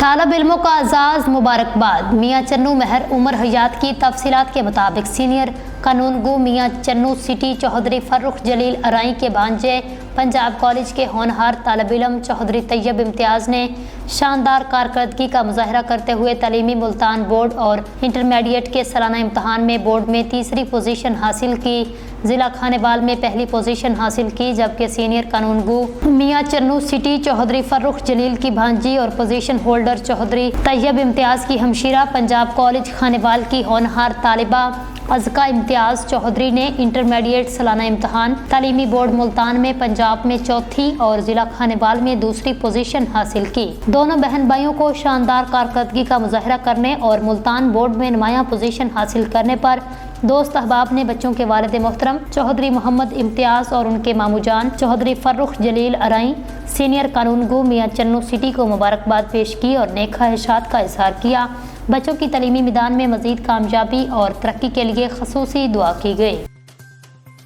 طالب علموں کا اعزاز مبارکباد۔ میاں چنو مہر عمر حیات کی تفصیلات کے مطابق سینئر قانون گو میاں چنو سٹی چوہدری فرخ جلیل ارائی کے بھانجے پنجاب کالج کے ہونہار طالب علم چوہدری طیب امتیاز نے شاندار کارکردگی کا مظاہرہ کرتے ہوئے تعلیمی ملتان بورڈ اور انٹرمیڈیٹ کے سالانہ امتحان میں بورڈ میں تیسری پوزیشن حاصل کی، ضلع کھانیوال میں پہلی پوزیشن حاصل کی، جبکہ سینئر قانون گو میاں چنو سٹی چوہدری فرخ جلیل کی بھانجی اور پوزیشن ہولڈر چوہدری طیب امتیاز کی ہمشیرہ پنجاب کالج کھانیوال کی ہونہار طالبہ ازکا امتیاز چوہدری نے انٹرمیڈیٹ سالانہ امتحان تعلیمی بورڈ ملتان میں پنجاب میں چوتھی اور ضلع کھانیوال میں دوسری پوزیشن حاصل کی۔ دونوں بہن بھائیوں کو شاندار کارکردگی کا مظاہرہ کرنے اور ملتان بورڈ میں نمایاں پوزیشن حاصل کرنے پر دوست احباب نے بچوں کے والد محترم چوہدری محمد امتیاز اور ان کے ماموں جان چوہدری فرخ جلیل ارائی سینئر قانون گو میاں چنو سٹی کو مبارکباد پیش کی اور نیک خواہشات کا اظہار کیا۔ بچوں کی تعلیمی میدان میں مزید کامیابی اور ترقی کے لیے خصوصی دعا کی گئی۔